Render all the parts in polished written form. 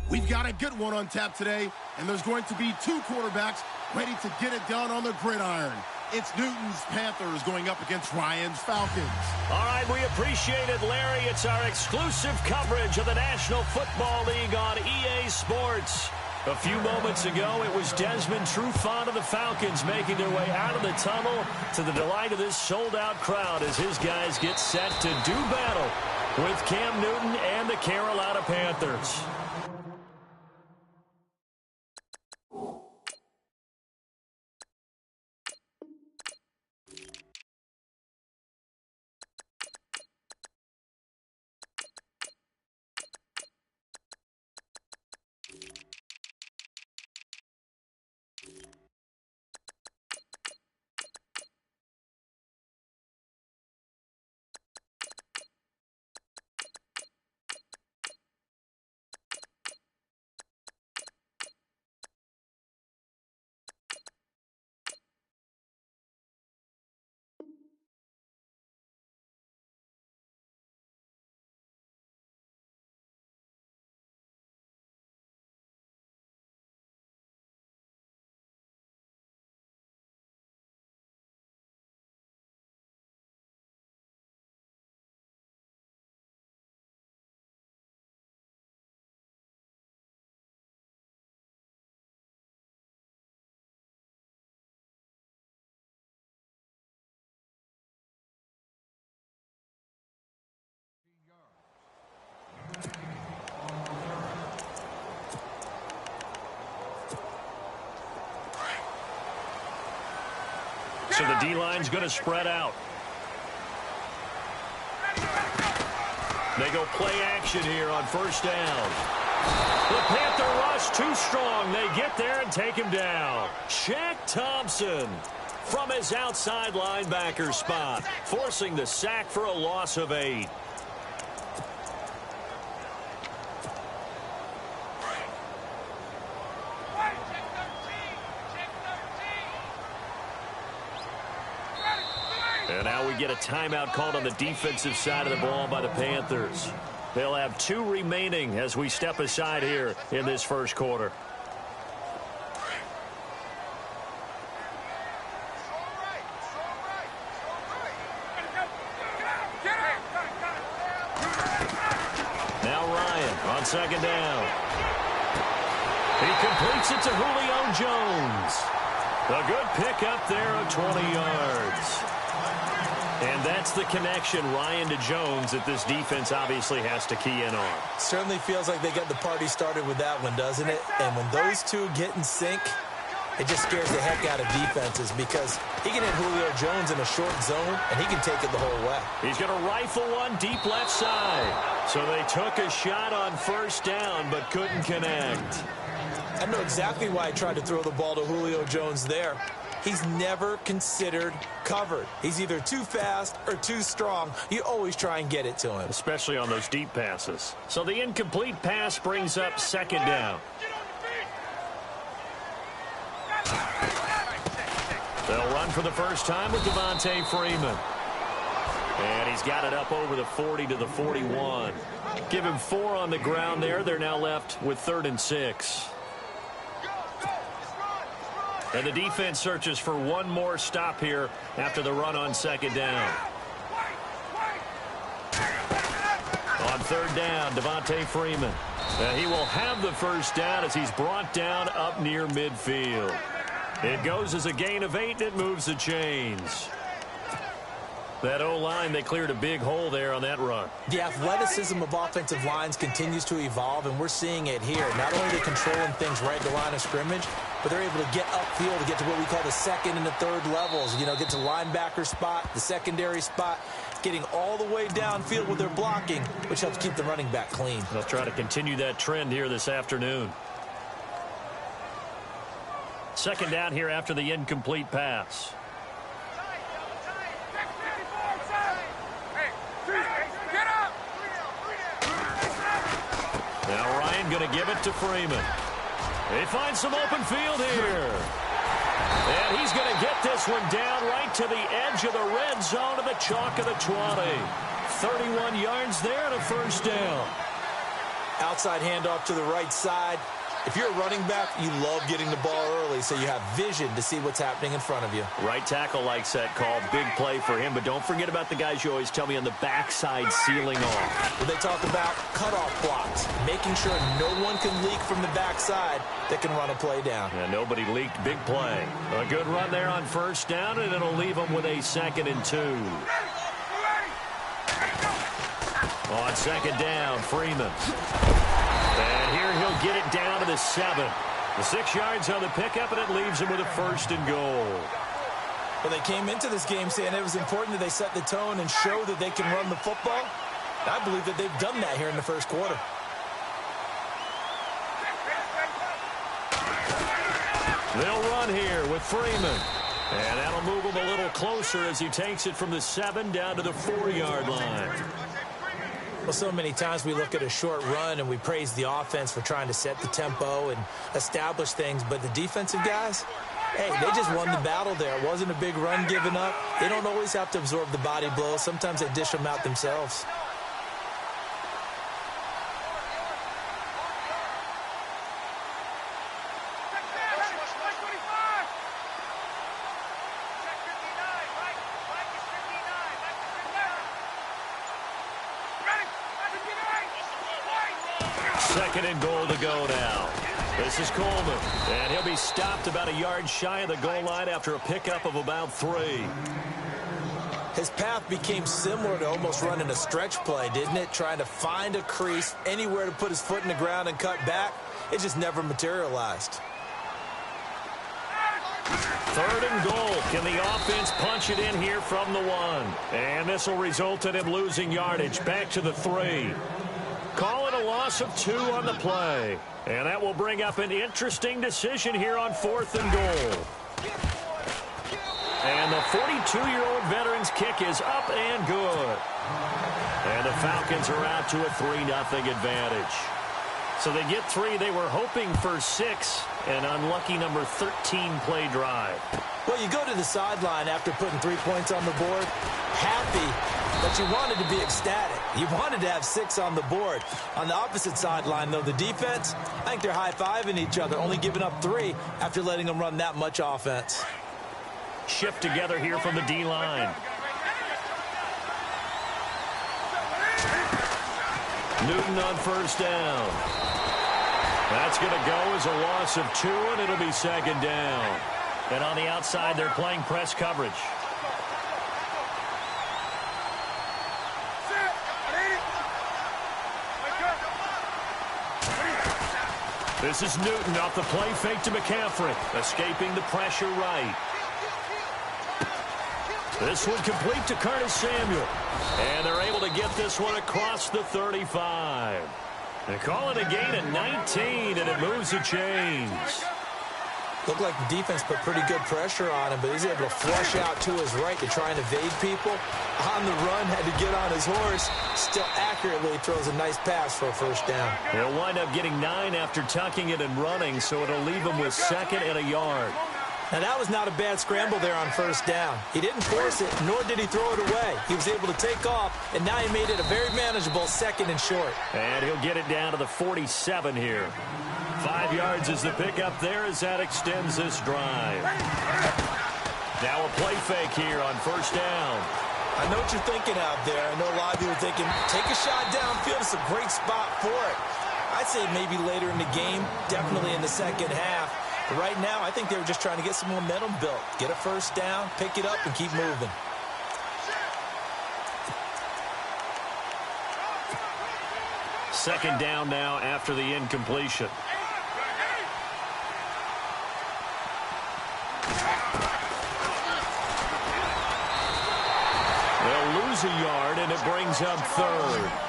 We've got a good one on tap today, and there's going to be two quarterbacks ready to get it done on the gridiron. It's Newton's Panthers going up against Ryan's Falcons. All right, we appreciate it, Larry. It's our exclusive coverage of the National Football League on EA Sports. A few moments ago, it was Desmond Trufant of the Falcons making their way out of the tunnel to the delight of this sold-out crowd as his guys get set to do battle with Cam Newton and the Carolina Panthers. So the D-line's going to spread out. They go play action here on first down. The Panther rush too strong. They get there and take him down. Shaq Thompson from his outside linebacker spot, forcing the sack for a loss of 8. And now we get a timeout called on the defensive side of the ball by the Panthers. They'll have 2 remaining as we step aside here in this first quarter. Now Ryan on second down. He completes it to Julio Jones. A good pickup there of 20 yards. And that's the connection, Ryan to Jones, that this defense obviously has to key in on. Certainly feels like they got the party started with that one, doesn't it? And when those two get in sync, it just scares the heck out of defenses because he can hit Julio Jones in a short zone, and he can take it the whole way. He's going to rifle one deep left side. So they took a shot on first down but couldn't connect. I know exactly why I tried to throw the ball to Julio Jones there. He's never considered covered. He's either too fast or too strong. You always try and get it to him. Especially on those deep passes. So the incomplete pass brings up second down. They'll run for the first time with Devontae Freeman. And he's got it up over the 40 to the 41. Give him 4 on the ground there. They're now left with 3rd and 6. And the defense searches for one more stop here after the run on second down. On third down, Devontae Freeman. He will have the first down as he's brought down up near midfield. It goes as a gain of 8, and it moves the chains. That O-line, they cleared a big hole there on that run. The athleticism of offensive lines continues to evolve, and we're seeing it here. Not only are they controlling things right at the line of scrimmage, but they're able to get upfield to get to what we call the second and the third levels. You know, get to linebacker spot, the secondary spot, getting all the way downfield with their blocking, which helps keep the running back clean. They'll try to continue that trend here this afternoon. Second down here after the incomplete pass. Now Ryan going to give it to Freeman. They find some open field here. And he's going to get this one down right to the edge of the red zone of the chalk of the 20. 31 yards there and a first down. Outside handoff to the right side. If you're a running back, you love getting the ball early so you have vision to see what's happening in front of you. Right tackle likes that call. Big play for him. But don't forget about the guys you always tell me on the backside sealing off. Well, they talk about cutoff blocks, making sure no one can leak from the backside that can run a play down. And nobody leaked. Big play. A good run there on first down, and it'll leave them with a 2nd and 2. On 2nd down, Freeman. And here he'll get it down to the 7. The 6 yards on the pickup, and it leaves him with a 1st and goal. Well, they came into this game saying it was important that they set the tone and show that they can run the football. I believe that they've done that here in the first quarter. They'll run here with Freeman. And that'll move him a little closer as he takes it from the 7 down to the 4-yard line. Well, so many times we look at a short run and we praise the offense for trying to set the tempo and establish things, but the defensive guys, hey, they just won the battle there. It wasn't a big run given up. They don't always have to absorb the body blows. Sometimes they dish them out themselves. Second and goal to go now. This is Coleman, and he'll be stopped about a yard shy of the goal line after a pickup of about 3. His path became similar to almost running a stretch play, didn't it? Trying to find a crease, anywhere to put his foot in the ground and cut back. It just never materialized. 3rd and goal. Can the offense punch it in here from the 1? And this will result in him losing yardage. Back to the 3. Call it a loss of 2 on the play. And that will bring up an interesting decision here on 4th and goal. And the 42-year-old veteran's kick is up and good. And the Falcons are out to a 3-0 advantage. So they get 3. They were hoping for 6. An unlucky number 13 play drive. Well, you go to the sideline after putting 3 points on the board, happy, but you wanted to be ecstatic. You wanted to have 6 on the board. On the opposite sideline, though, the defense, I think they're high-fiving each other, only giving up 3 after letting them run that much offense. Shift together here from the D-line. Newton on first down. That's going to go as a loss of 2, and it'll be 2nd down. And on the outside, they're playing press coverage. This is Newton off the play fake to McCaffrey, escaping the pressure right. This one complete to Curtis Samuel. And they're able to get this one across the 35. They call it a gain of 19, and it moves the chains. Looked like the defense put pretty good pressure on him, but he's able to flush out to his right to try and evade people. On the run, had to get on his horse. Still accurately throws a nice pass for a 1st down. They'll wind up getting 9 after tucking it and running, so it'll leave him with 2nd and a yard. Now, that was not a bad scramble there on 1st down. He didn't force it, nor did he throw it away. He was able to take off, and now he made it a very manageable 2nd and short. And he'll get it down to the 47 here. 5 yards is the pickup there as that extends this drive. Now a play fake here on 1st down. I know what you're thinking out there. I know a lot of you are thinking, take a shot downfield. It's a great spot for it. I'd say maybe later in the game, definitely in the 2nd half. But right now, I think they were just trying to get some momentum built. Get a 1st down, pick it up, and keep moving. Second down now after the incompletion. They'll lose a yard, and it brings up 3rd.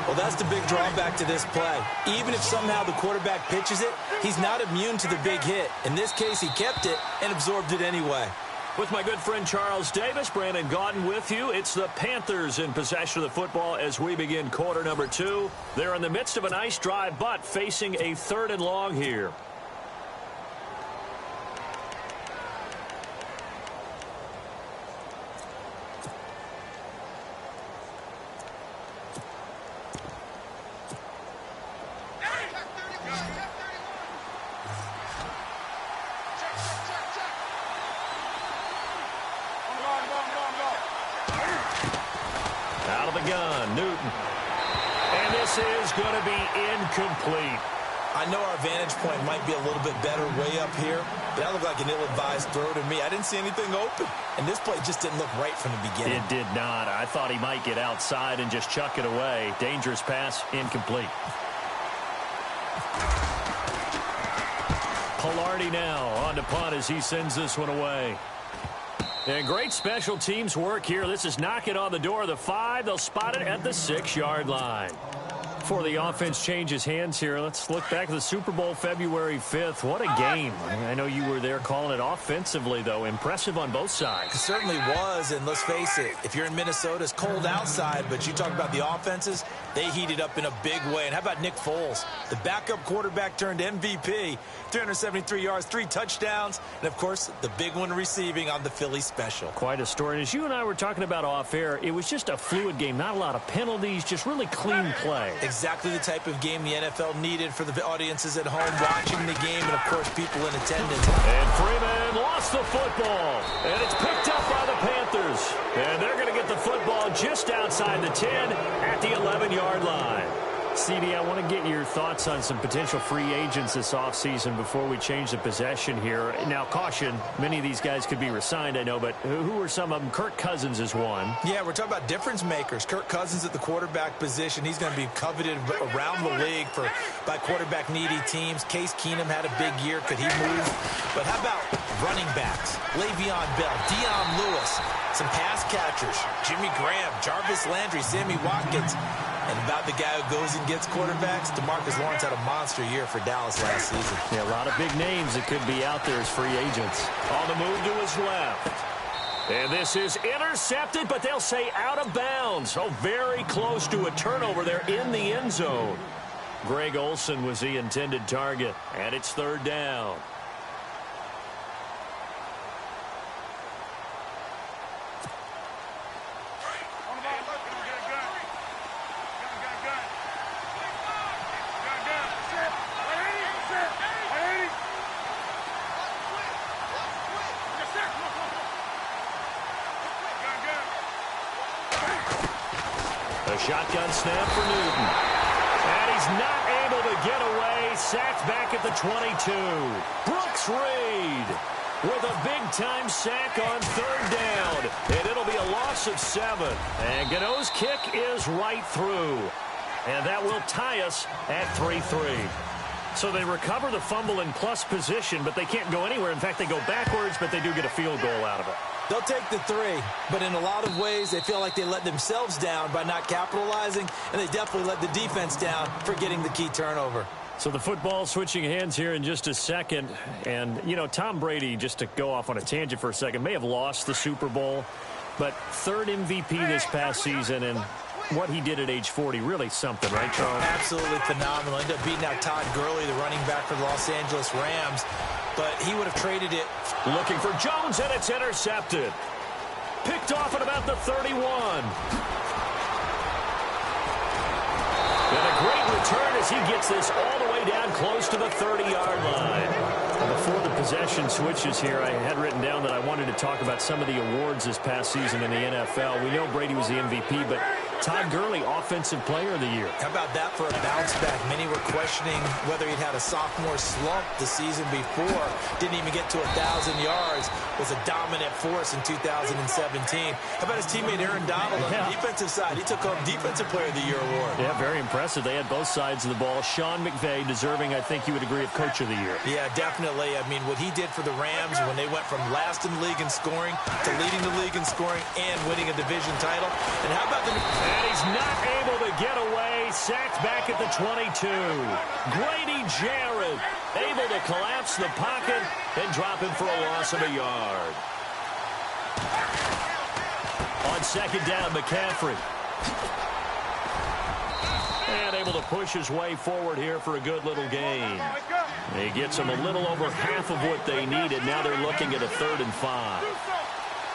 Well, that's the big drawback to this play. Even if somehow the quarterback pitches it, he's not immune to the big hit. In this case, he kept it and absorbed it anyway. With my good friend Charles Davis, Brandon Gaudin with you. It's the Panthers in possession of the football as we begin quarter number 2. They're in the midst of a nice drive, but facing a 3rd and long here. the gun. Newton. And this is going to be incomplete. I know our vantage point might be a little bit better way up here, but that looked like an ill-advised throw to me. I didn't see anything open, and this play just didn't look right from the beginning. It did not. I thought he might get outside and just chuck it away. Dangerous pass, incomplete. Palardy now on to punt as he sends this one away. And great special teams work here. This is knocking on the door of the 5. They'll spot it at the 6-yard line. Before the offense changes hands here, let's look back at the Super Bowl February 5th. What a game. I know you were there calling it offensively, though. Impressive on both sides. It certainly was, and let's face it, if you're in Minnesota, it's cold outside, but you talk about the offenses, they heated up in a big way. And how about Nick Foles? The backup quarterback turned MVP, 373 yards, 3 touchdowns, and, of course, the big one receiving on the Philly special. Quite a story. And as you and I were talking about off air, it was just a fluid game. Not a lot of penalties, just really clean play. Exactly the type of game the NFL needed for the audiences at home watching the game and, of course, people in attendance. And Freeman lost the football. And it's picked up by the Panthers. And they're going to get the football just outside the 10 at the 11-yard line. CD, I want to get your thoughts on some potential free agents this offseason before we change the possession here. Now, caution, many of these guys could be re-signed, I know, but who are some of them? Kirk Cousins is one. Yeah, we're talking about difference makers. Kirk Cousins at the quarterback position. He's going to be coveted around the league by quarterback-needy teams. Case Keenum had a big year. Could he move? But how about running backs? Le'Veon Bell, Dion Lewis, some pass catchers, Jimmy Graham, Jarvis Landry, Sammy Watkins. And about the guy who goes and gets quarterbacks, DeMarcus Lawrence had a monster year for Dallas last season. Yeah, a lot of big names that could be out there as free agents. On the move to his left. And this is intercepted, but they'll say out of bounds. Oh, very close to a turnover there in the end zone. Greg Olsen was the intended target, and it's 3rd down. Shotgun snap for Newton. And he's not able to get away. Sacked back at the 22. Brooks Reed with a big-time sack on 3rd down. And it'll be a loss of 7. And Gano's kick is right through. And that will tie us at 3-3. So they recover the fumble in plus position, but they can't go anywhere. In fact, they go backwards, but they do get a field goal out of it. They'll take the 3, but in a lot of ways, they feel like they let themselves down by not capitalizing, and they definitely let the defense down for getting the key turnover. So the football switching hands here in just a second. And, you know, Tom Brady, just to go off on a tangent for a second, may have lost the Super Bowl, but 3rd MVP this past season, and what he did at age 40, really something, right, Charles? Absolutely phenomenal. Ended up beating out Todd Gurley, the running back for the Los Angeles Rams, but he would have traded it. Looking for Jones, and it's intercepted. Picked off at about the 31. And a great return as he gets this all the way down close to the 30-yard line. Before the possession switches here, I had written down that I wanted to talk about some of the awards this past season in the NFL. We know Brady was the MVP, but Todd Gurley, Offensive Player of the Year. How about that for a bounce back? Many were questioning whether he'd had a sophomore slump the season before. Didn't even get to 1,000 yards. Was a dominant force in 2017. How about his teammate Aaron Donald on the defensive side? He took home Defensive Player of the Year award. Yeah, very impressive. They had both sides of the ball. Sean McVay deserving, I think you would agree, of Coach of the Year. Yeah, definitely. I mean, what he did for the Rams when they went from last in the league in scoring to leading the league in scoring and winning a division title. And how about the... And he's not able to get away. Sacked back at the 22. Grady Jarrett able to collapse the pocket and drop him for a loss of a yard. On 2nd down, McCaffrey. And able to push his way forward here for a good little gain. He gets them a little over half of what they needed. Now they're looking at a 3rd and 5.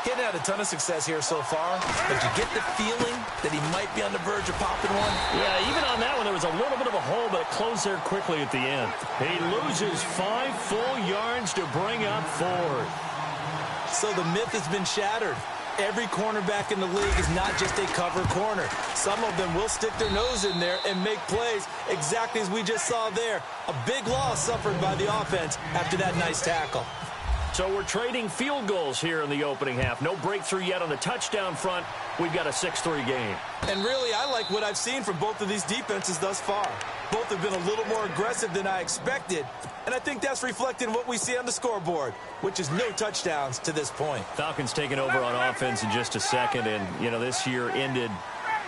He hadn't had a ton of success here so far, but you get the feeling that he might be on the verge of popping one. Yeah, even on that one, there was a little bit of a hole, but it closed there quickly at the end. He loses 5 full yards to bring up 4th. So the myth has been shattered. Every cornerback in the league is not just a cover corner. Some of them will stick their nose in there and make plays exactly as we just saw there. A big loss suffered by the offense after that nice tackle. So we're trading field goals here in the opening half. No breakthrough yet on the touchdown front. We've got a 6-3 game. And really, I like what I've seen from both of these defenses thus far. Both have been a little more aggressive than I expected. And I think that's reflected in what we see on the scoreboard, which is no touchdowns to this point. Falcons taking over on offense in just a second. And, you know, this year ended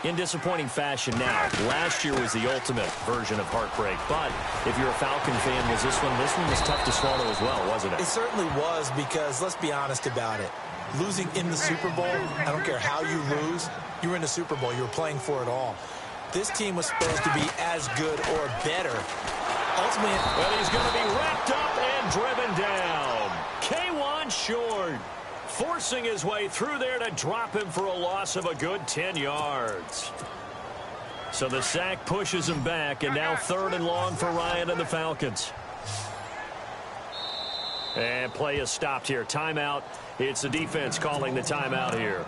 in disappointing fashion now. Last year was the ultimate version of heartbreak. But if you're a Falcon fan, was this one was tough to swallow as well, wasn't it? It certainly was, because let's be honest about it. Losing in the Super Bowl, I don't care how you lose, you were in the Super Bowl. You were playing for it all. This team was supposed to be as good or better. Ultimately, well, he's going to be wrapped up and driven down. Kawann Short forcing his way through there to drop him for a loss of a good 10 yards. So the sack pushes him back, and now 3rd and long for Ryan and the Falcons. And play is stopped here. Timeout. It's the defense calling the timeout here.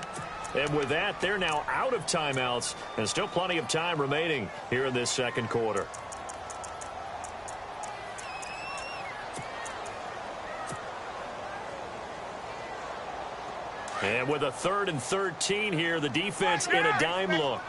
And with that, they're now out of timeouts, and still plenty of time remaining here in this second quarter. And with a 3rd and 13 here, the defense in a dime look.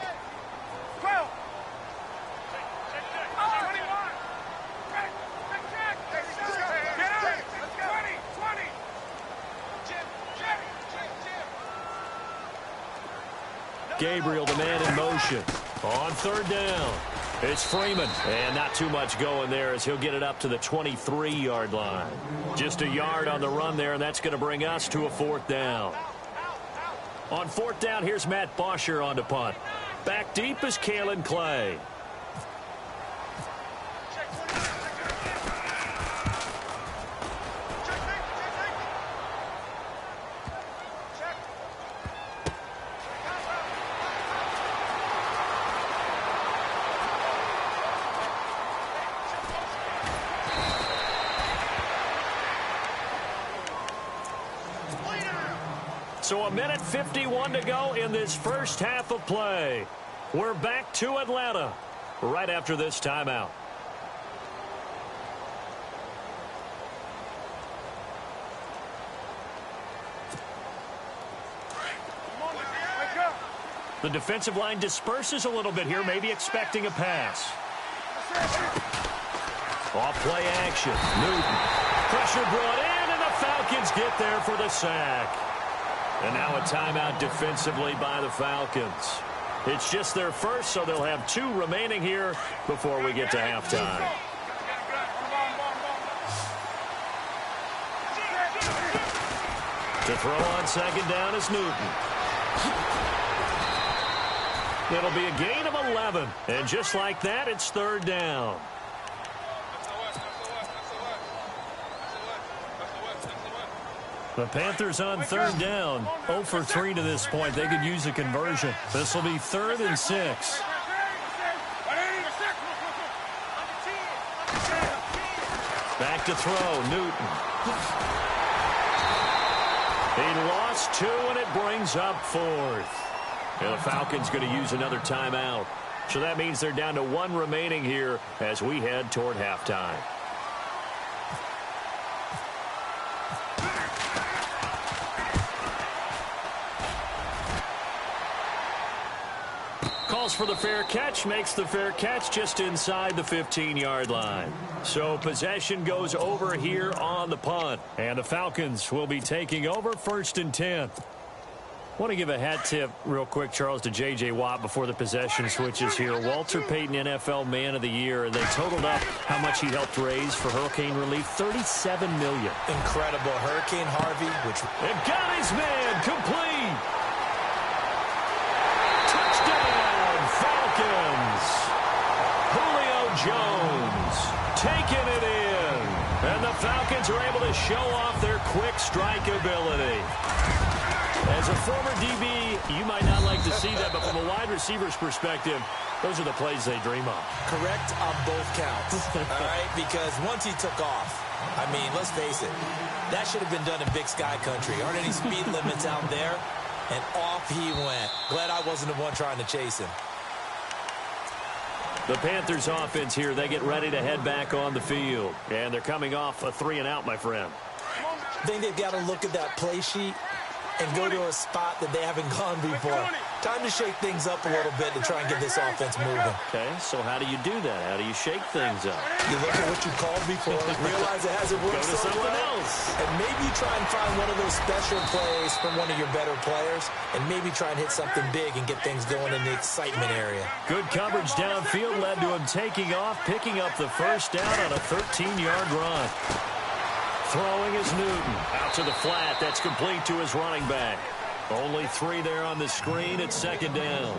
Gabriel, the man in motion. On 3rd down, it's Freeman. And not too much going there as he'll get it up to the 23-yard line. Just a yard on the run there, and that's going to bring us to a 4th down. On 4th down, here's Matt Bosher on to punt. Back deep is Kalen Clay. So a minute 51 to go in this first half of play. We're back to Atlanta right after this timeout. The defensive line disperses a little bit here, maybe expecting a pass. Off play action. Newton. Pressure brought in, and the Falcons get there for the sack. And now a timeout defensively by the Falcons. It's just their first, so they'll have 2 remaining here before we get to halftime. To throw on 2nd down is Newton. It'll be a gain of 11. And just like that, it's 3rd down. The Panthers on 3rd down. 0 for 3 to this point. They could use a conversion. This will be 3rd and 6. Back to throw, Newton. He lost 2, and it brings up 4th. And the Falcons going to use another timeout. So that means they're down to 1 remaining here as we head toward halftime. Calls for the fair catch, makes the fair catch just inside the 15-yard line. So possession goes over here on the punt. And the Falcons will be taking over 1st and 10. I want to give a hat tip real quick, Charles, to J.J. Watt before the possession switches here. Walter Payton, NFL Man of the Year, and they totaled up how much he helped raise for hurricane relief, $37 million. Incredible. Hurricane Harvey, which... It got his man complete. Touchdown, Falcons. Julio Jones taking it in. And the Falcons are able to show off their quick strike ability. As a former DB, you might not like to see that, but from a wide receiver's perspective, those are the plays they dream of. Correct on both counts, all right? Because once he took off, I mean, let's face it, that should have been done in Big Sky Country. Aren't any speed limits out there? And off he went. Glad I wasn't the one trying to chase him. The Panthers offense here, they get ready to head back on the field. And they're coming off a 3-and-out, my friend. I think they've got to look at that play sheet and go to a spot that they haven't gone before. Time to shake things up a little bit to try and get this offense moving. Okay, so how do you do that? How do you shake things up? You look at what you called before, realize it hasn't worked Go to so something well, else. and maybe you try and find one of those special plays from one of your better players, and maybe try and hit something big and get things going in the excitement area. Good coverage downfield led to him taking off, picking up the first down on a 13-yard run. Throwing is Newton. Out to the flat. That's complete to his running back. Only 3 there on the screen at second down.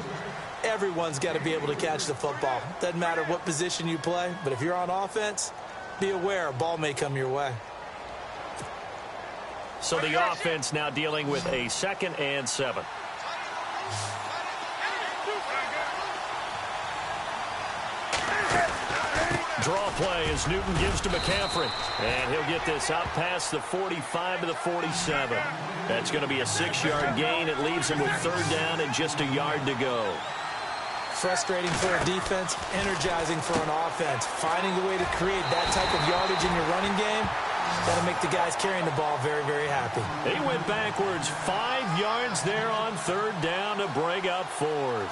Everyone's got to be able to catch the football. Doesn't matter what position you play, but if you're on offense, be aware a ball may come your way. So the offense now dealing with a 2nd and 7. Draw play as Newton gives to McCaffrey. And he'll get this out past the 45 to the 47. That's going to be a 6-yard gain. It leaves him with 3rd down and just a yard to go. Frustrating for a defense, energizing for an offense. Finding a way to create that type of yardage in your running game, that'll make the guys carrying the ball very, very happy. He went backwards 5 yards there on 3rd down to break up 4th.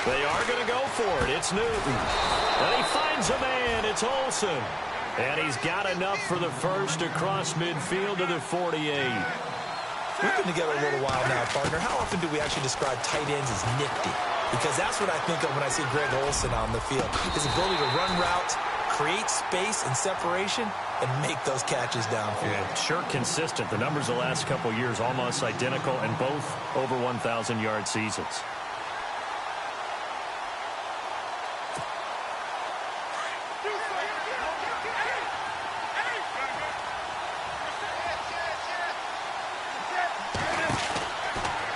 They are going to go for it. It's Newton. And he finds a man. It's Olsen. And he's got enough for the first across midfield to the 48. We've been together a little while now, partner. How often do we actually describe tight ends as nifty? Because that's what I think of when I see Greg Olsen on the field. His ability to run routes, create space and separation, and make those catches downfield. Yeah, sure consistent. The numbers the last couple years almost identical, and both over 1,000-yard seasons.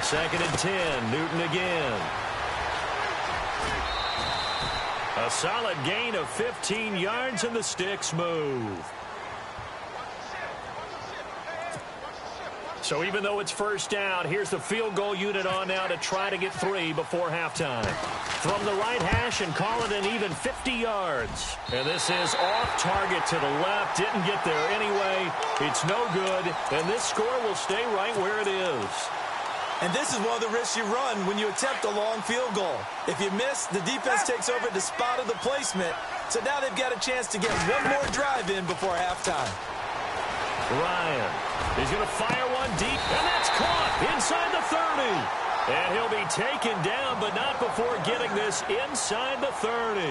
Second and 10, Newton again. A solid gain of 15 yards, and the sticks move. So even though it's first down, here's the field goal unit on now to try to get 3 before halftime. From the right hash and call it an even 50 yards. And this is off target to the left. Didn't get there anyway. It's no good. And this score will stay right where it is. And this is one of the risks you run when you attempt a long field goal. If you miss, the defense takes over the spot of the placement. So now they've got a chance to get one more drive in before halftime. Ryan, he's going to fire one deep, and that's caught inside the 30. And he'll be taken down, but not before getting this inside the 30.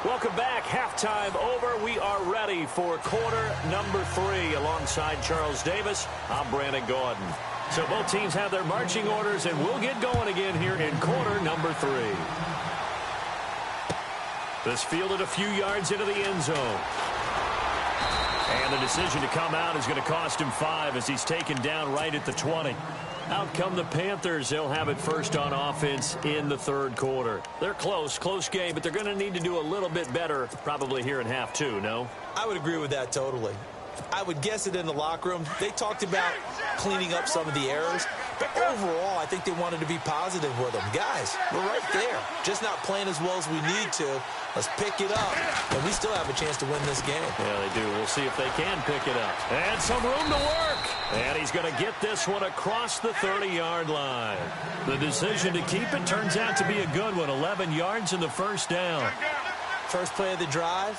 Welcome back. Halftime over. We are ready for quarter number 3. Alongside Charles Davis, I'm Brandon Gordon. So both teams have their marching orders, and we'll get going again here in quarter number 3. This fielded a few yards into the end zone. And the decision to come out is going to cost him 5 as he's taken down right at the 20. Out come the Panthers. They'll have it first on offense in the 3rd quarter. They're close game, but they're going to need to do a little bit better probably here in half 2, no? I would agree with that totally. I would guess it in the locker room. They talked about cleaning up some of the errors, but overall, I think they wanted to be positive with them. Guys, we're right there. Just not playing as well as we need to. Let's pick it up, and we still have a chance to win this game. Yeah, they do. We'll see if they can pick it up. And some room to work. And he's going to get this one across the 30-yard line. The decision to keep it turns out to be a good one. 11 yards in the first down. First play of the drive,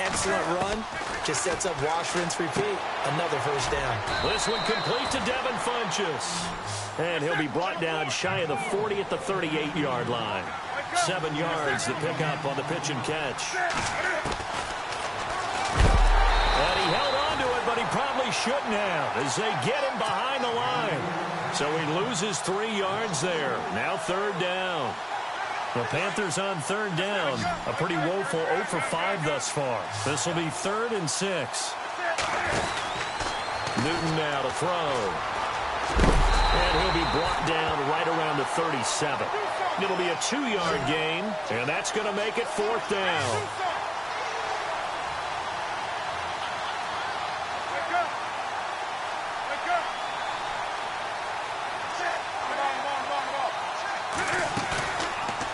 excellent run. Just sets up wash, rinse, repeat. Another first down. This one complete to Devin Funchess. And he'll be brought down shy of the 40 at the 38-yard line. 7 yards to pick up on the pitch and catch. And he held on to it, but he probably shouldn't have as they get him behind the line. So he loses 3 yards there. Now 3rd down. The Panthers on 3rd down. A pretty woeful 0 for 5 thus far. This will be 3rd and 6. Newton now to throw. And he'll be brought down right around the 37. It'll be a 2-yard gain, and that's going to make it 4th down.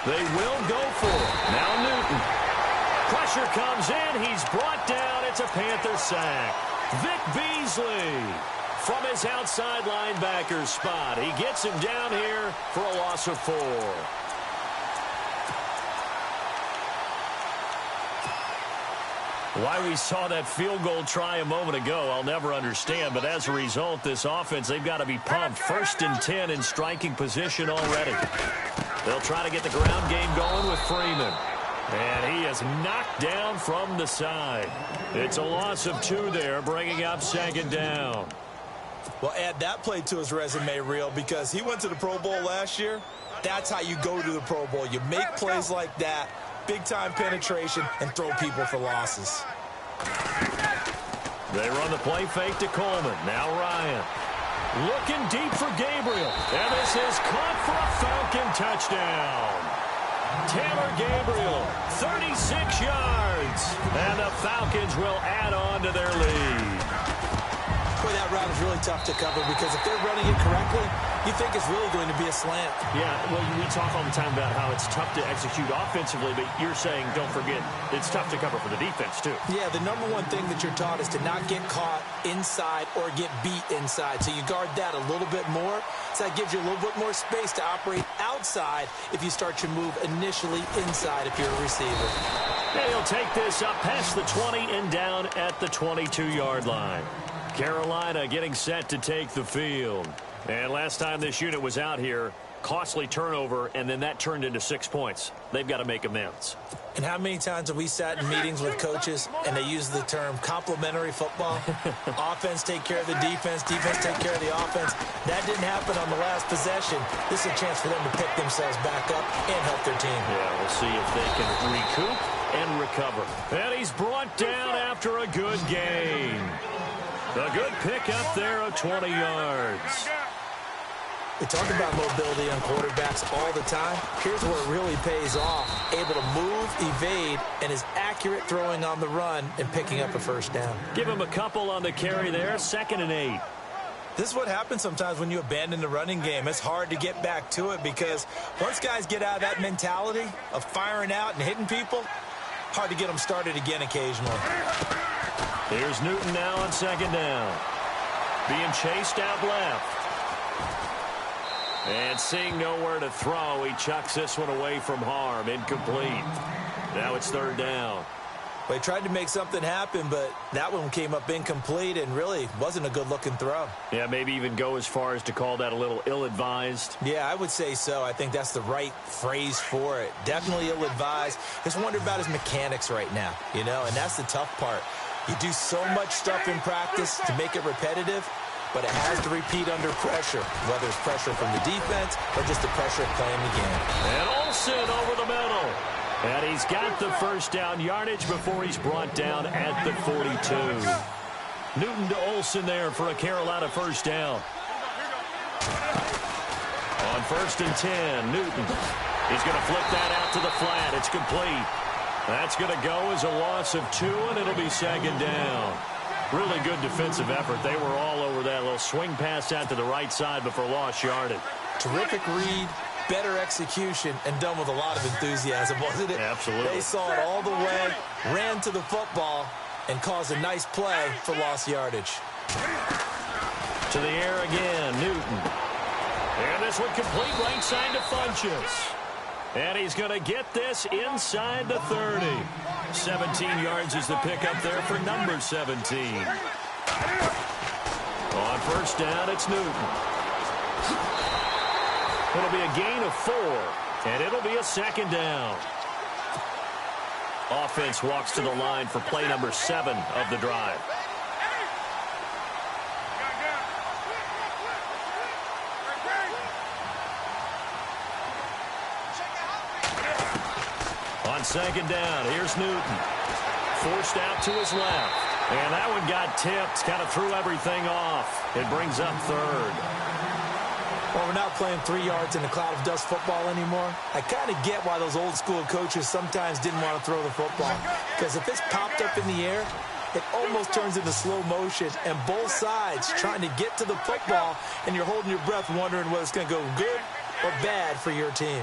They will go for it. Now Newton. Pressure comes in. He's brought down. It's a Panther sack. Vic Beasley from his outside linebacker spot. He gets him down here for a loss of 4. Why we saw that field goal try a moment ago, I'll never understand. But as a result, this offense, they've got to be pumped. 1st and 10 in striking position already. They'll try to get the ground game going with Freeman. And he is knocked down from the side. It's a loss of 2 there, bringing up 2nd down. Well, add that play to his resume, Real, because he went to the Pro Bowl last year. That's how you go to the Pro Bowl. You make plays like that, big-time penetration, and throw people for losses. They run the play fake to Coleman. Now Ryan. Looking deep for Gabriel. And this is caught for a Falcon touchdown. Taylor Gabriel, 36 yards. And the Falcons will add on to their lead. Boy, that route is really tough to cover because if they're running it correctly, you think it's really going to be a slant. Yeah, well, we talk all the time about how it's tough to execute offensively, but you're saying, don't forget, it's tough to cover for the defense, too. Yeah, the number one thing that you're taught is to not get caught inside or get beat inside. So you guard that a little bit more. So that gives you a little bit more space to operate outside if you start your move initially inside if you're a receiver. And he'll take this up past the 20 and down at the 22-yard line. Carolina getting set to take the field. And last time this unit was out here, costly turnover, and then that turned into 6 points. They've got to make amends. And how many times have we sat in meetings with coaches and they use the term complementary football? Offense take care of the defense, defense take care of the offense. That didn't happen on the last possession. This is a chance for them to pick themselves back up and help their team. Yeah, we'll see if they can recoup and recover. And he's brought down after a good gain. A good pick up there of 20 yards. We talk about mobility on quarterbacks all the time. Here's where it really pays off. Able to move, evade, and is accurate throwing on the run and picking up a 1st down. Give him a couple on the carry there, 2nd and 8. This is what happens sometimes when you abandon the running game. It's hard to get back to it because once guys get out of that mentality of firing out and hitting people, hard to get them started again occasionally. Here's Newton now on 2nd down. Being chased out left. And seeing nowhere to throw, he chucks this one away from harm. Incomplete. Now it's 3rd down. Well, he tried to make something happen, but that one came up incomplete and really wasn't a good-looking throw. Yeah, maybe even go as far as to call that a little ill-advised. Yeah, I would say so. I think that's the right phrase for it. Definitely ill-advised. Just wonder about his mechanics right now, you know, and that's the tough part. You do so much stuff in practice to make it repetitive, but it has to repeat under pressure, whether it's pressure from the defense or just the pressure of playing the game. And Olsen over the middle. And he's got the 1st down yardage before he's brought down at the 42. Newton to Olsen there for a Carolina 1st down. On 1st and 10, Newton. He's going to flip that out to the flat. It's complete. That's going to go as a loss of 2, and it'll be 2nd down. Really good defensive effort. They were all over that little swing pass out to the right side before lost yardage. Terrific read, better execution, and done with a lot of enthusiasm, wasn't it? Absolutely. They saw it all the way, ran to the football, and caused a nice play for lost yardage. To the air again, Newton. And this one complete right side to Funchess. And he's going to get this inside the 30. 17 yards is the pickup there for number 17. On 1st down, it's Newton. It'll be a gain of 4, and it'll be a 2nd down. Offense walks to the line for play number 7 of the drive. On 2nd down, here's Newton. Forced out to his left. And that one got tipped, kind of threw everything off. It brings up third. Well, we're not playing 3 yards in a cloud of dust football anymore. I kind of get why those old school coaches sometimes didn't want to throw the football. Because if it's popped up in the air, it almost turns into slow motion, and both sides trying to get to the football, and you're holding your breath wondering whether it's going to go good or bad for your team.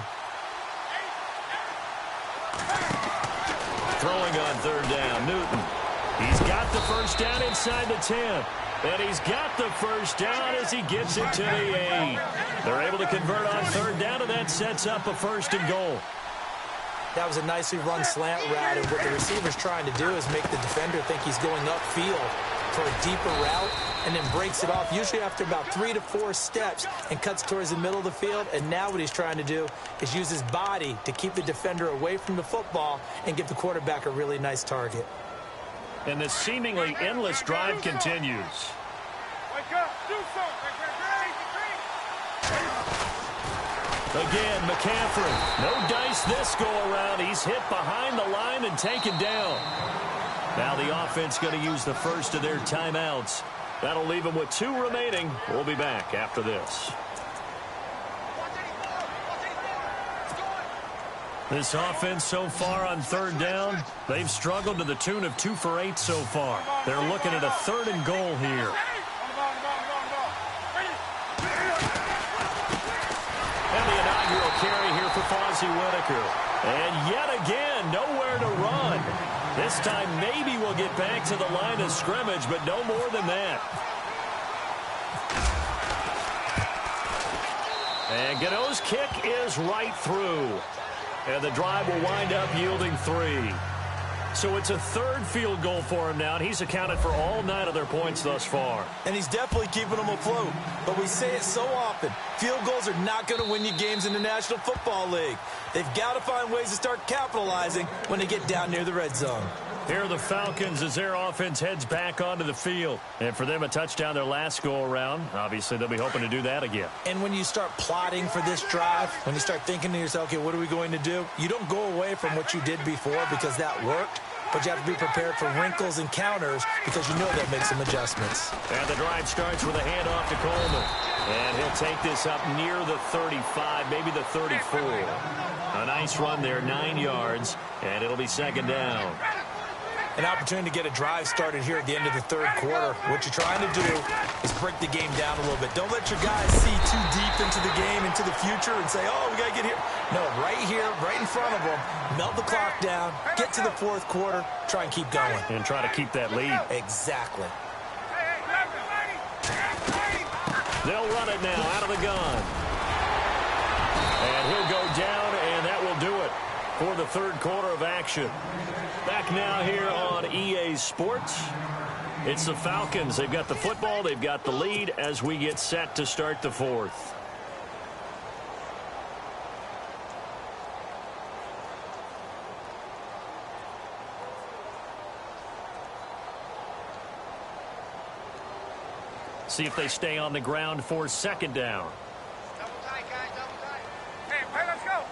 Throwing on third down, Newton. He's got the first down inside the 10. And he's got the first down as he gets it to the 8. They're able to convert on third down, and that sets up a 1st and goal. That was a nicely run slant route, and what the receiver's trying to do is make the defender think he's going upfield for a deeper route, and then breaks it off, usually after about 3 to 4 steps, and cuts towards the middle of the field. And now what he's trying to do is use his body to keep the defender away from the football and give the quarterback a really nice target. And the seemingly endless drive continues. Again, McCaffrey. No dice this go-around. He's hit behind the line and taken down. Now the offense going to use the first of their timeouts. That'll leave them with 2 remaining. We'll be back after this. This offense so far on third down, they've struggled to the tune of 2 for 8 so far. They're looking at a 3rd and goal here. And the inaugural carry here for Fozzie Whitaker. And yet again, nowhere to run. This time maybe we'll get back to the line of scrimmage, but no more than that. And Gano's kick is right through. And the drive will wind up yielding 3. So it's a 3rd field goal for him now, and he's accounted for all 9 of their points thus far. And he's definitely keeping them afloat. But we say it so often, field goals are not going to win you games in the National Football League. They've got to find ways to start capitalizing when they get down near the red zone. Here are the Falcons as their offense heads back onto the field. And for them, a touchdown their last go-around. Obviously, they'll be hoping to do that again. And when you start plotting for this drive, when you start thinking to yourself, okay, what are we going to do? You don't go away from what you did before because that worked. But you have to be prepared for wrinkles and counters because you know they'll make some adjustments. And the drive starts with a handoff to Coleman. And he'll take this up near the 35, maybe the 34. A nice run there, 9 yards, and it'll be 2nd down. An opportunity to get a drive started here at the end of the 3rd quarter. What you're trying to do is break the game down a little bit. Don't let your guys see too deep into the game, into the future, and say, oh, we got to get here. No, right here, right in front of them, melt the clock down, get to the 4th quarter, try and keep going. And try to keep that lead. Exactly. They'll run it now out of the gun. And he'll go down, and that will do it for the 3rd quarter of action. Back now here on EA Sports. It's the Falcons. They've got the football. They've got the lead as we get set to start the 4th. See if they stay on the ground for 2nd down. Double tight, guys, double tight. Hey, let's go.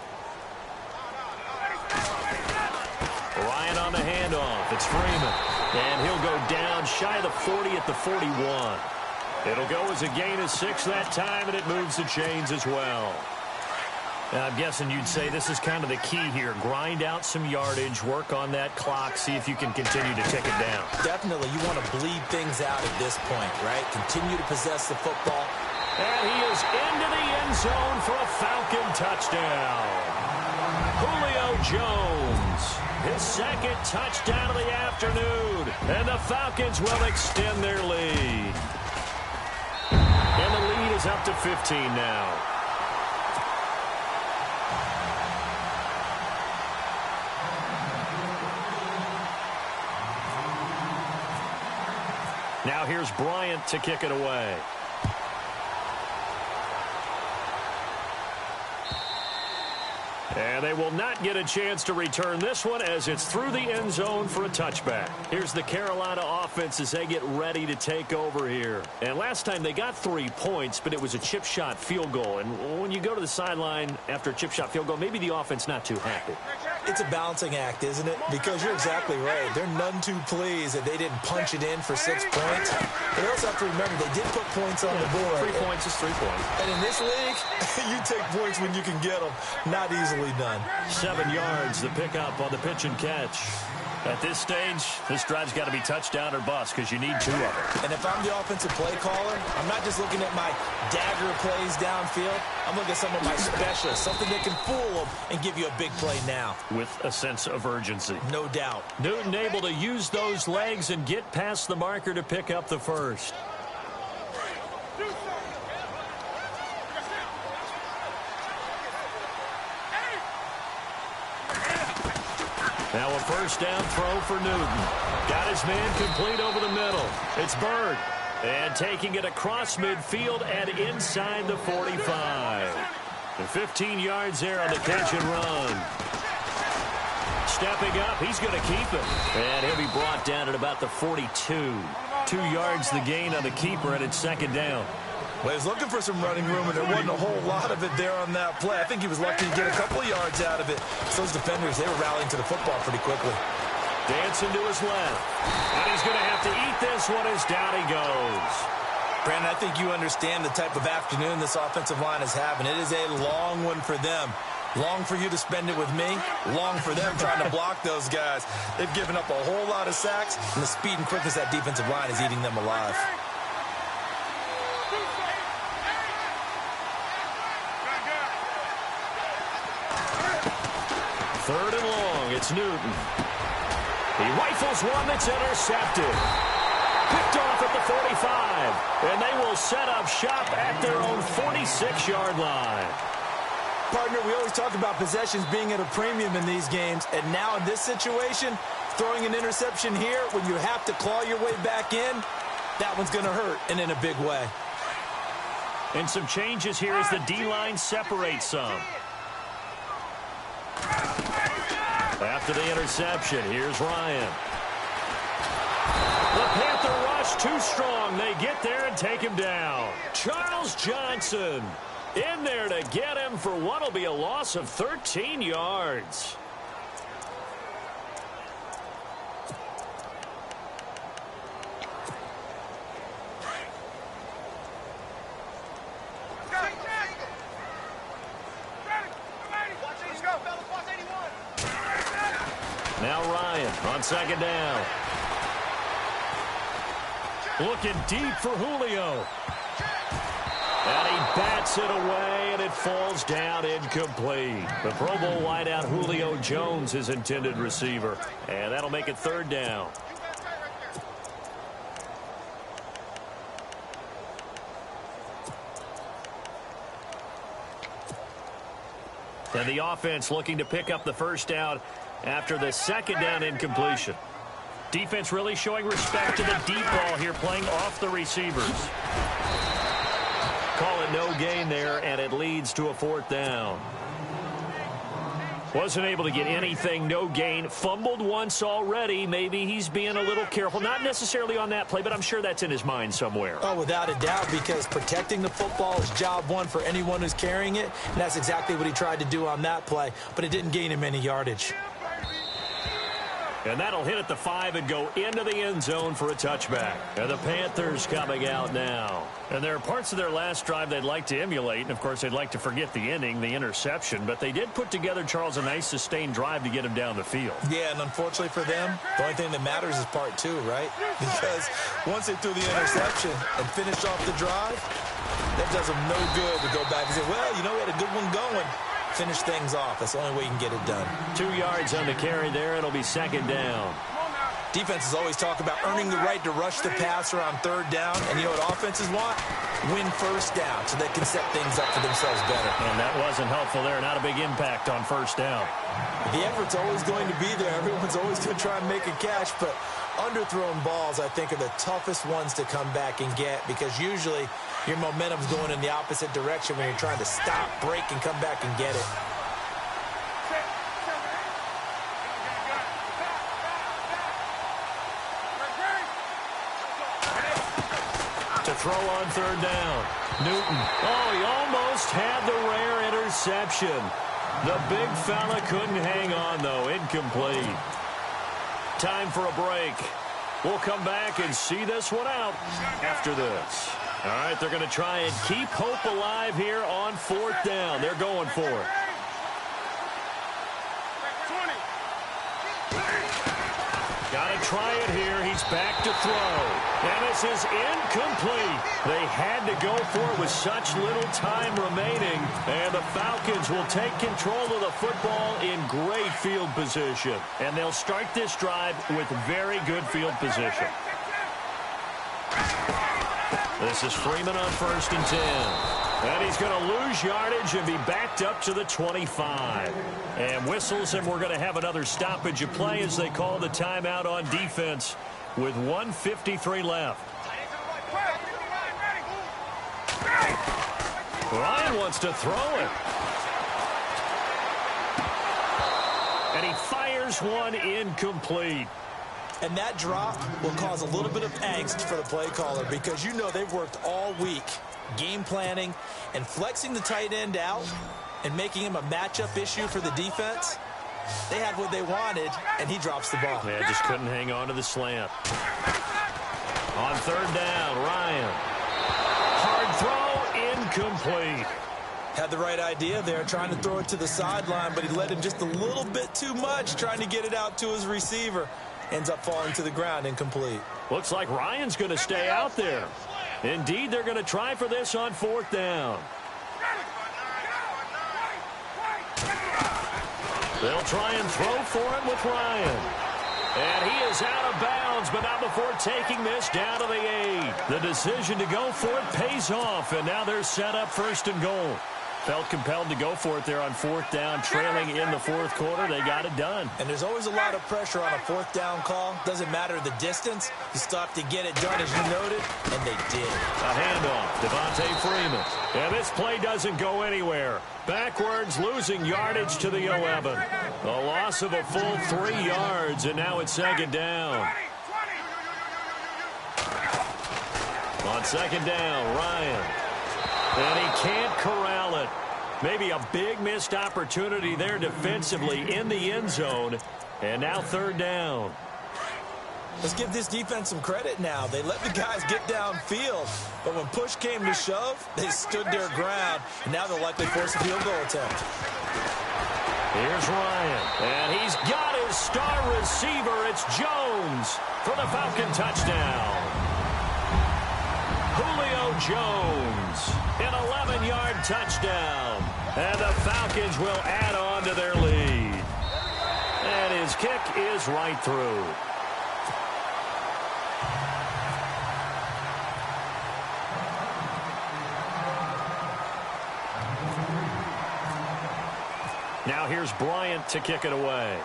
Ryan on the handoff. It's Freeman. And he'll go down shy of the 40 at the 41. It'll go as a gain of 6 that time, and it moves the chains as well. Now, I'm guessing you'd say this is kind of the key here. Grind out some yardage, work on that clock, see if you can continue to tick it down. Definitely. You want to bleed things out at this point, right? Continue to possess the football. And he is into the end zone for a Falcon touchdown. Julio Jones, his 2nd touchdown of the afternoon. And the Falcons will extend their lead. And the lead is up to 15 now. Now here's Bryant to kick it away. And they will not get a chance to return this one as it's through the end zone for a touchback. Here's the Carolina offense as they get ready to take over here. And last time they got 3 points, but it was a chip shot field goal. And when you go to the sideline after a chip shot field goal, maybe the offense not too happy. It's a balancing act, isn't it? Because you're exactly right. They're none too pleased that they didn't punch it in for 6 points. But they also have to remember they did put points on the board. 3 points is 3 points. And in this league, you take points when you can get them. Not easily done. 7 yards, the pickup on the pitch and catch. At this stage, this drive's got to be touchdown or bust because you need 2 of them. And if I'm the offensive play caller, I'm not just looking at my dagger plays downfield. I'm looking at some of my specialists, something that can fool them and give you a big play now. With a sense of urgency. No doubt. Newton able to use those legs and get past the marker to pick up the first. Now a first down throw for Newton. Got his man complete over the middle. It's Bird. And taking it across midfield and inside the 45. The 15 yards there on the catch and run. Stepping up, he's going to keep it. And he'll be brought down at about the 42. 2 yards the gain on the keeper, and it's second down. Well, he was looking for some running room, and there wasn't a whole lot of it there on that play. I think he was lucky to get a couple of yards out of it. So those defenders, they were rallying to the football pretty quickly. Dancing to his left. And he's going to have to eat this one as down he goes. Brandon, I think you understand the type of afternoon this offensive line is having. It is a long one for them. Long for you to spend it with me. Long for them trying to block those guys. They've given up a whole lot of sacks, and the speed and quickness of that defensive line is eating them alive. Third and long, it's Newton. He rifles one that's intercepted. Picked off at the 45. And they will set up shop at their own 46-yard line. Partner, we always talk about possessions being at a premium in these games. And now in this situation, throwing an interception here when you have to claw your way back in, that one's going to hurt, and in a big way. And some changes here as the D-line separates some. After the interception, here's Ryan. The Panther rush too strong. They get there and take him down. Charles Johnson in there to get him for what will be a loss of 13 yards. Now Ryan on second down. Looking deep for Julio. And he bats it away, and it falls down incomplete. The Pro Bowl wideout Julio Jones, his intended receiver. And that'll make it third down. And the offense looking to pick up the first down after the second down incompletion. Defense really showing respect to the deep ball here, playing off the receivers. Call it no gain there, and it leads to a fourth down. Wasn't able to get anything, no gain. Fumbled once already. Maybe he's being a little careful. Not necessarily on that play, but I'm sure that's in his mind somewhere. Oh, without a doubt, because protecting the football is job one for anyone who's carrying it. And that's exactly what he tried to do on that play, but it didn't gain him any yardage. And that'll hit at the 5 and go into the end zone for a touchback. And the Panthers coming out now. And there are parts of their last drive they'd like to emulate. And, of course, they'd like to forget the ending, the interception. But they did put together, Charles, a nice sustained drive to get him down the field. Yeah, and unfortunately for them, the only thing that matters is part two, right? Because once they threw the interception and finished off the drive, that does them no good to go back and say, well, you know, we had a good one going. Finish things off. That's the only way you can get it done. 2 yards on the carry there. It'll be second down. Defenses always talk about earning the right to rush the passer on third down. And you know what offenses want? Win first down so they can set things up for themselves better. And that wasn't helpful there. Not a big impact on first down. The effort's always going to be there. Everyone's always going to try and make a catch. But underthrown balls, I think, are the toughest ones to come back and get, because usually your momentum's going in the opposite direction when you're trying to stop, break, and come back and get it. To throw on third down. Newton. Oh, he almost had the rare interception. The big fella couldn't hang on, though. Incomplete. Time for a break. We'll come back and see this one out after this. All right, they're going to try and keep hope alive here on 4th down. They're going for it. Got to try it here. He's back to throw. And this is incomplete. They had to go for it with such little time remaining. And the Falcons will take control of the football in great field position. And they'll start this drive with very good field position. This is Freeman on 1st and 10. And he's going to lose yardage and be backed up to the 25. And whistles, and we're going to have another stoppage of play as they call the timeout on defense with 1:53 left. Ryan wants to throw it. And he fires one incomplete. And that drop will cause a little bit of angst for the play caller because you know they've worked all week game planning and flexing the tight end out and making him a matchup issue for the defense. They had what they wanted, and he drops the ball. Man, just couldn't hang on to the slant. On 3rd down, Ryan. Hard throw, incomplete. Had the right idea there, trying to throw it to the sideline, but he led him just a little bit too much, trying to get it out to his receiver. Ends up falling to the ground, incomplete. Looks like Ryan's going to stay out there. Indeed, they're going to try for this on 4th down. They'll try and throw for it with Ryan. And he is out of bounds, but not before taking this down to the 8. The decision to go for it pays off, and now they're set up 1st and goal. Felt compelled to go for it there on 4th down, trailing in the 4th quarter. They got it done. And there's always a lot of pressure on a 4th down call. Doesn't matter the distance. You stop to get it done, as you noted, and they did. A handoff, Devontae Freeman. And this play doesn't go anywhere. Backwards, losing yardage to the 11. A loss of a full 3 yards, and now it's 2nd down. On 2nd down, Ryan. And he can't corral it. Maybe a big missed opportunity there defensively in the end zone. And now 3rd down. Let's give this defense some credit now. They let the guys get downfield. But when push came to shove, they stood their ground. And now they'll likely force a field goal attempt. Here's Ryan. And he's got his star receiver. It's Jones for the Falcon touchdown. Julio Jones, an 11-yard touchdown. And the Falcons will add on to their lead. And his kick is right through. Now here's Bryant to kick it away.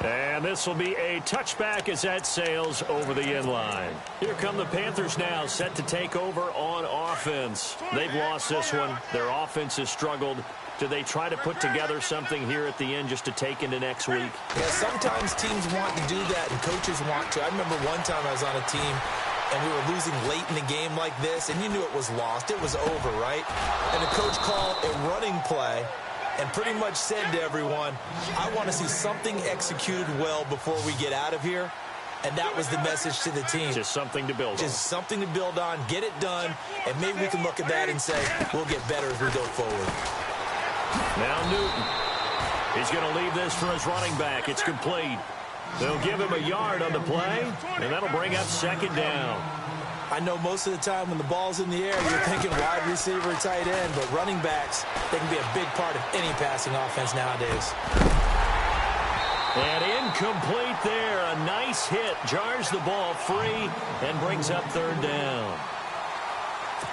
And this will be a touchback as that sails over the end line. Here come the Panthers now, set to take over on offense. They've lost this one. Their offense has struggled. Do they try to put together something here at the end just to take into next week? Yeah, sometimes teams want to do that and coaches want to. I remember one time I was on a team and we were losing late in the game like this, and you knew it was lost. It was over, right? And the coach called a running play and pretty much said to everyone, I want to see something executed well before we get out of here. And that was the message to the team. Just something to build on. Just something to build on, get it done, and maybe we can look at that and say, we'll get better as we go forward. Now Newton. He's going to leave this for his running back. It's complete. They'll give him a yard on the play, and that'll bring up 2nd down. I know most of the time when the ball's in the air, you're thinking wide receiver, tight end, but running backs, they can be a big part of any passing offense nowadays. And incomplete there. A nice hit. Jars the ball free and brings up 3rd down.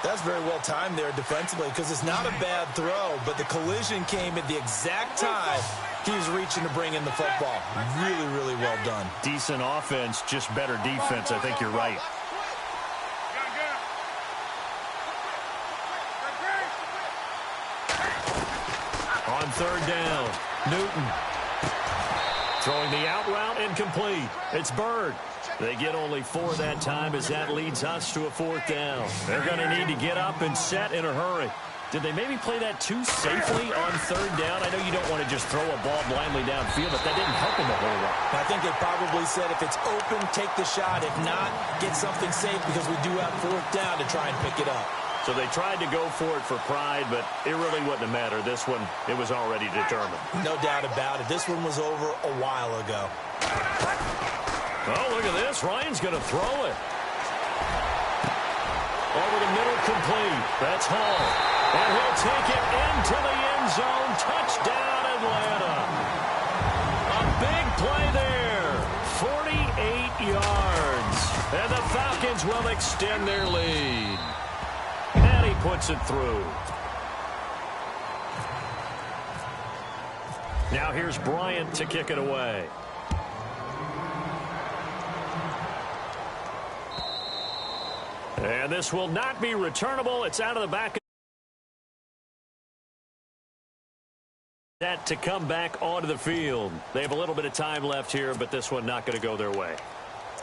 That's very well timed there defensively because it's not a bad throw, but the collision came at the exact time he was reaching to bring in the football. Really, really well done. Decent offense, just better defense. I think you're right. On 3rd down, Newton. Throwing the out route incomplete. It's Bird. They get only 4 that time as that leads us to a 4th down. They're going to need to get up and set in a hurry. Did they maybe play that too safely on 3rd down? I know you don't want to just throw a ball blindly downfield, but that didn't help them a whole lot. I think they probably said if it's open, take the shot. If not, get something safe because we do have 4th down to try and pick it up. So they tried to go for it for pride, but it really wouldn't have mattered. This one, it was already determined. No doubt about it. This one was over a while ago. Oh, look at this. Ryan's going to throw it. Over the middle, complete. That's Hall. And he'll take it into the end zone. Touchdown, Atlanta. A big play there. 48 yards. And the Falcons will extend their lead. And he puts it through. Now here's Bryant to kick it away. And this will not be returnable. It's out of the back. That to come back onto the field. They have a little bit of time left here, but this one not going to go their way.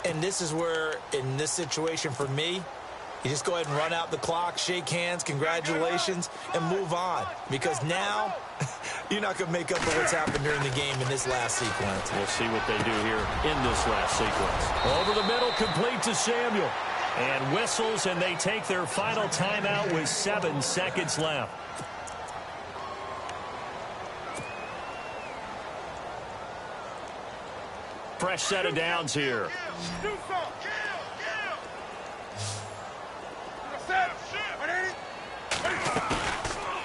And this is where, in this situation for me, you just go ahead and run out the clock, shake hands, congratulations, and move on. Because now, you're not going to make up for what's happened during the game in this last sequence. We'll see what they do here in this last sequence. Over the middle, complete to Samuel. And whistles, and they take their final timeout with 7 seconds left. Fresh set of downs here.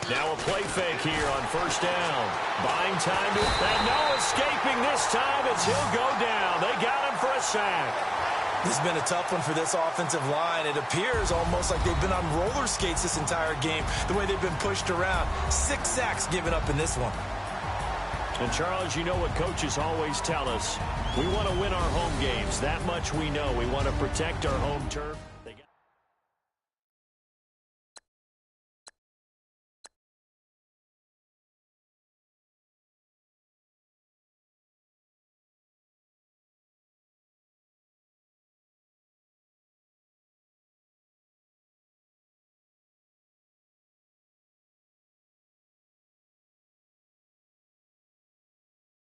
Now a play fake here on 1st down. Buying time, and no escaping this time as he'll go down. They got him for a sack. This has been a tough one for this offensive line. It appears almost like they've been on roller skates this entire game, the way they've been pushed around. 6 sacks given up in this one. And, Charles, you know what coaches always tell us. We want to win our home games. That much we know. We want to protect our home turf.